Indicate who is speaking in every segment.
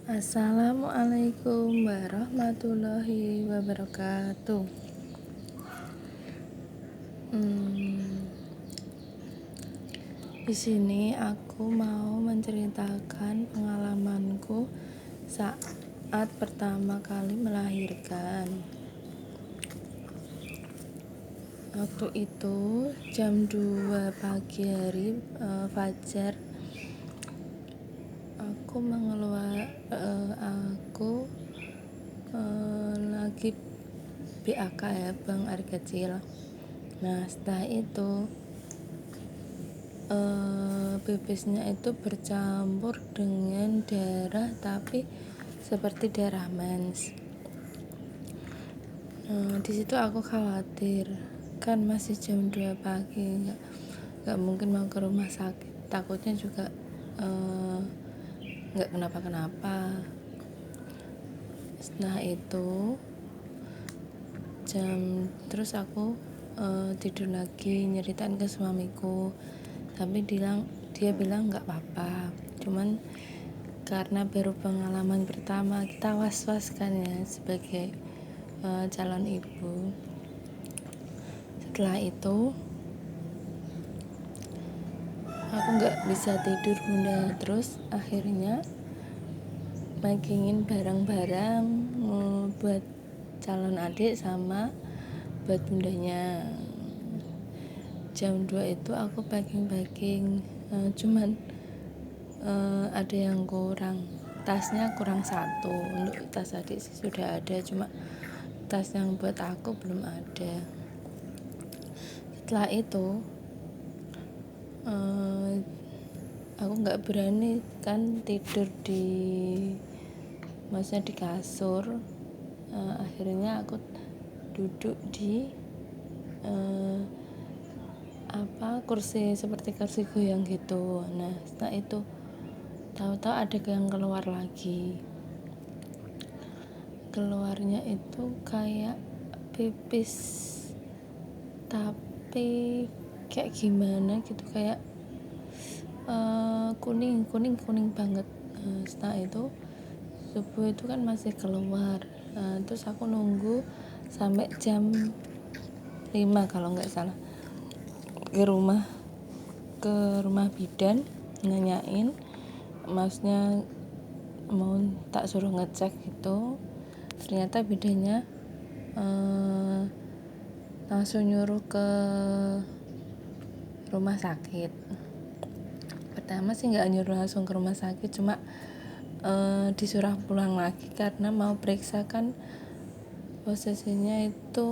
Speaker 1: Assalamualaikum warahmatullahi wabarakatuh. Hmm, di sini aku mau menceritakan pengalamanku saat pertama kali melahirkan. Waktu itu jam 2 pagi hari, fajar. Aku lagi BAK ya, buang air kecil. Nah, setelah itu pipisnya itu bercampur dengan darah, tapi seperti darah mens. Di situ aku khawatir, kan masih jam 2 pagi, nggak mungkin mau ke rumah sakit, takutnya juga nggak kenapa-kenapa. Setelah itu terus aku tidur lagi, nyeritain ke suamiku, tapi dia bilang nggak apa-apa, cuman karena baru pengalaman pertama kita was-was kan ya, sebagai calon ibu. Setelah itu aku nggak bisa tidur bunda, terus akhirnya makingin barang-barang buat calon adik sama buat bundanya. Jam 2 itu aku packing, cuman ada yang kurang, tasnya kurang satu. Untuk tas adik sih sudah ada, cuma tas yang buat aku belum ada. Setelah itu aku nggak berani kan tidur maksudnya di kasur. Akhirnya aku duduk di kursi, seperti kursi goyang gitu. Nah, setelah itu tahu-tahu ada yang keluar lagi. Keluarnya itu kayak pipis, tapi kayak gimana gitu, kayak kuning banget. Setelah itu subuh itu kan masih keluar. Terus aku nunggu sampai jam 5 kalau nggak salah, ke rumah bidan, nanyain, maksudnya mau tak suruh ngecek gitu. Ternyata bidannya langsung nyuruh ke rumah sakit. Pertama sih nggak nyuruh langsung ke rumah sakit, cuma disuruh pulang lagi karena mau periksa kan posisinya itu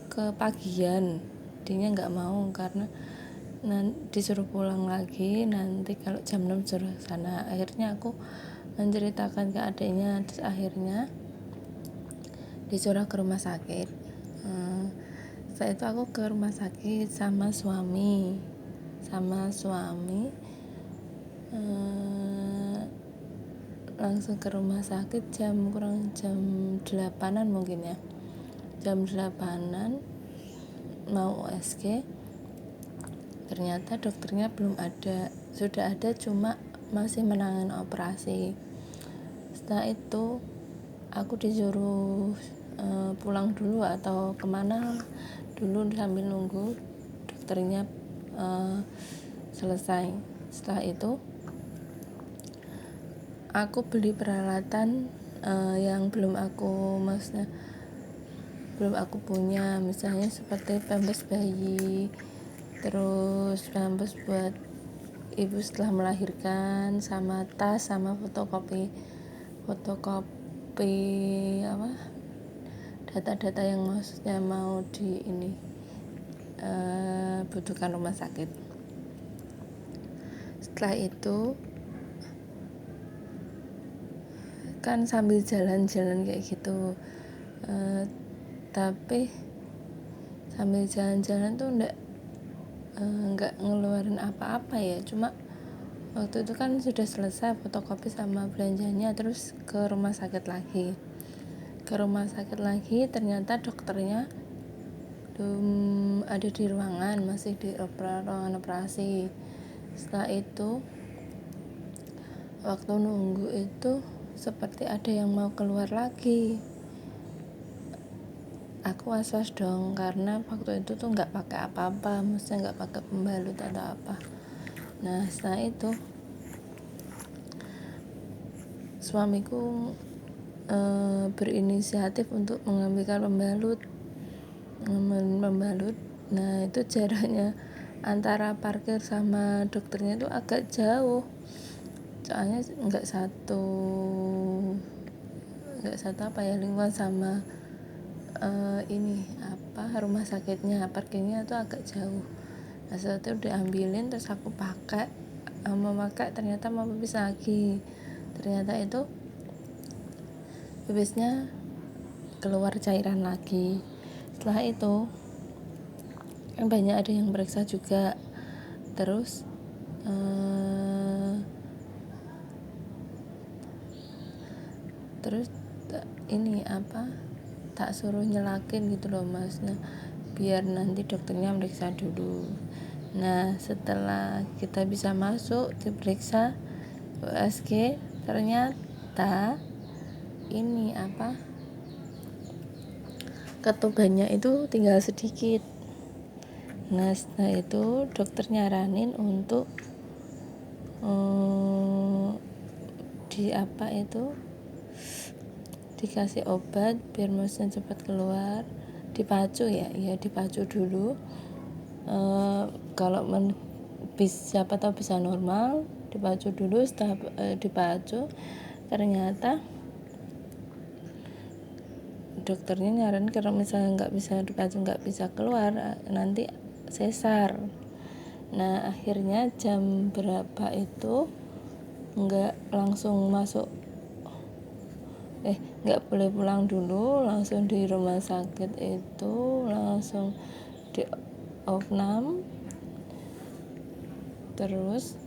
Speaker 1: kepagian. Dianya nggak mau karena disuruh pulang lagi, nanti kalau jam 6 suruh sana. Akhirnya aku menceritakan ke adiknya, terus akhirnya disuruh ke rumah sakit. Setelah itu aku ke rumah sakit sama suami. Langsung ke rumah sakit jam 8-an mungkin ya, jam 8-an mau USG. Ternyata dokternya belum ada, sudah ada cuma masih menangani operasi. Setelah itu aku disuruh pulang dulu atau kemana dulu sambil nunggu dokternya selesai. Setelah itu aku beli peralatan yang belum aku punya, misalnya seperti pampers bayi, terus pampers buat ibu setelah melahirkan, sama tas, sama fotokopi data-data yang maksudnya mau butuhkan rumah sakit. Setelah itu kan sambil jalan-jalan kayak gitu, tapi sambil jalan-jalan tuh nggak ngeluarin apa-apa ya, cuma waktu itu kan sudah selesai fotokopi sama belanjanya, terus ke rumah sakit lagi. Ternyata dokternya belum ada di ruangan, masih di ruangan operasi. Setelah itu waktu nunggu itu seperti ada yang mau keluar lagi. Aku was-was dong, karena waktu itu tuh nggak pakai apa-apa, maksudnya nggak pakai pembalut atau apa. Nah setelah itu suamiku berinisiatif untuk mengambil pembalut. Nah itu jaraknya antara parkir sama dokternya itu agak jauh, soalnya nggak satu lingkungan sama rumah sakitnya. Parkirnya itu agak jauh. Nah setelah itu diambilin, terus aku memakai, ternyata mau pipis lagi. Ternyata itu pipisnya keluar cairan lagi. Setelah itu kan banyak ada yang periksa juga. Terus tak suruh nyelakin gitu loh mas. Nah biar nanti dokternya meriksa dulu. Nah setelah kita bisa masuk diperiksa USG, ternyata ketubannya itu tinggal sedikit. Nah setelah itu dokter nyaranin untuk dikasih obat biar mesin cepat keluar, dipacu dulu. Kalau siapa tahu bisa normal, dipacu dulu. Setelah dipacu, ternyata dokternya nyaranin kalau misalnya nggak bisa dipacu, nggak bisa keluar, nanti sesar. Nah akhirnya jam berapa itu nggak langsung masuk, nggak boleh pulang dulu, langsung di rumah sakit itu langsung di opnam. Terus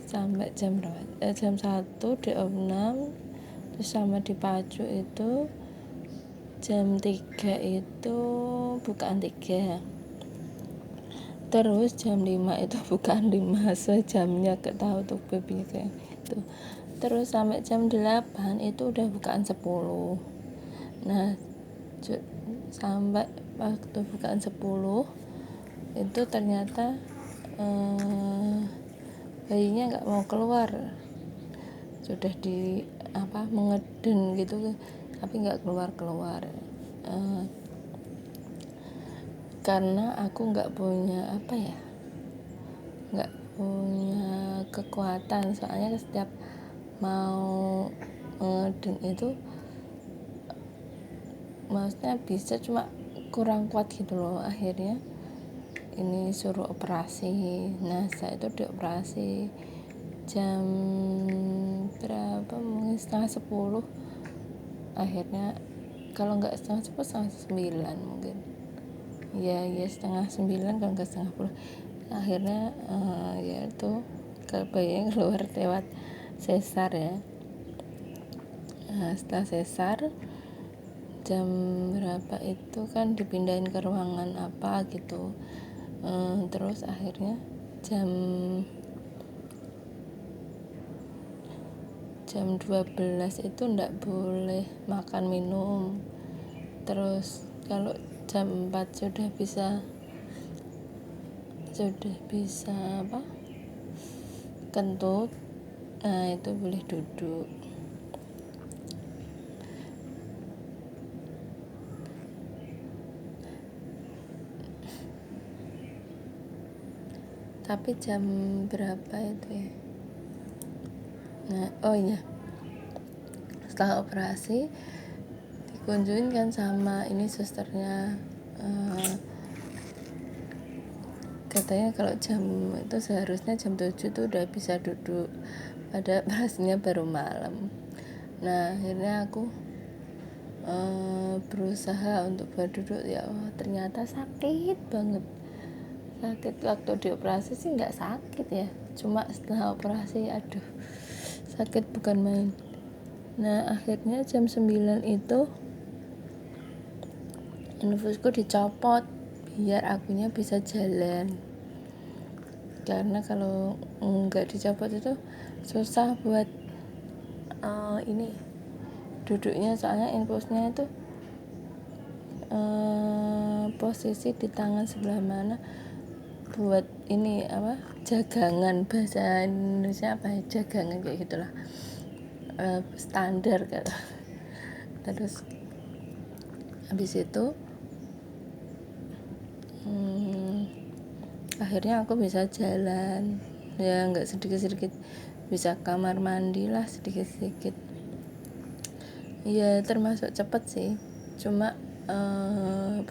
Speaker 1: sampai jam 1 di opnam, terus sama dipacu itu jam 3 itu bukaan 3, terus jam 5 itu bukaan 5 sesuai jamnya, gak tahu tuh babynya kayak gitu. Terus sampai jam 8 itu udah bukaan 10. Nah sampai waktu bukaan 10 itu ternyata bayinya nggak mau keluar, sudah mengeden gitu tapi nggak keluar. Karena aku nggak punya kekuatan, soalnya setiap mau ngeden itu maksudnya bisa, cuma kurang kuat gitu loh. Akhirnya ini suruh operasi. Nah saya itu dioperasi jam berapa, mungkin setengah 10. Akhirnya kalau nggak setengah 10, setengah 9 mungkin ya setengah 9 kalau nggak setengah 10. Akhirnya itu bayinya keluar lewat sesar ya. Nah setelah sesar jam berapa itu kan dipindahin ke ruangan apa gitu. Terus akhirnya jam 12 itu ndak boleh makan minum. Terus kalau jam 4 sudah bisa kentut, nah itu boleh duduk. Tapi jam berapa itu ya? Nah setelah operasi dikunjungin kan sama ini susternya, katanya kalau jam itu seharusnya jam 7 itu udah bisa duduk, pada operasinya baru malam. Nah akhirnya aku berusaha untuk berduduk, ya Allah ternyata sakit banget. Waktu dioperasi sih nggak sakit ya, cuma setelah operasi sakit bukan main. Nah akhirnya jam 9 itu infusku dicopot biar akunya bisa jalan, karena kalau nggak dicopot itu susah buat ini duduknya, soalnya infusnya itu posisi di tangan sebelah mana buat ini apa, jagangan, bahasa Indonesia apa ya, jagangan kayak gitulah, standar kan. Terus habis itu akhirnya aku bisa jalan ya, nggak sedikit-sedikit, bisa kamar mandi lah sedikit-sedikit ya, termasuk cepet sih. Cuma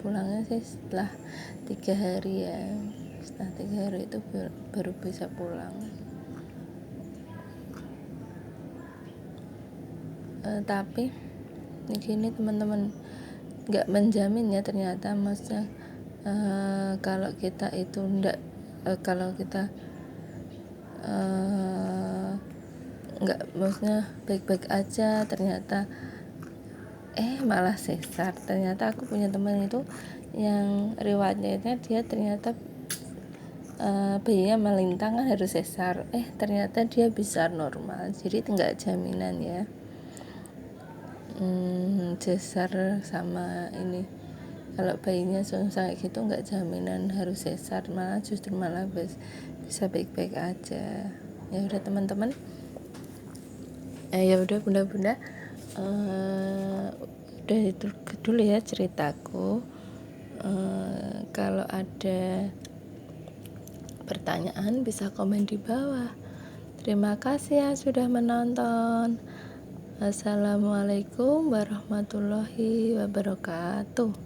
Speaker 1: pulangnya sih setelah 3 hari ya, setelah 3 hari itu baru bisa pulang. Tapi begini teman-teman, nggak menjamin ya ternyata, maksudnya kalau kita itu kalau kita nggak, maksudnya baik-baik aja, ternyata malah sesar. Ternyata aku punya teman itu yang riwayatnya dia ternyata bayinya melintang kan harus sesar, ternyata dia bisa normal. Jadi nggak jaminan ya sesar sama ini, kalau bayinya susah gitu nggak jaminan harus sesar, malah justru malah bisa baik-baik aja. Ya udah teman-teman, ya udah bunda-bunda, udah itu dulu ya ceritaku. Kalau ada pertanyaan bisa komen di bawah. Terima kasih ya sudah menonton. Assalamualaikum warahmatullahi wabarakatuh.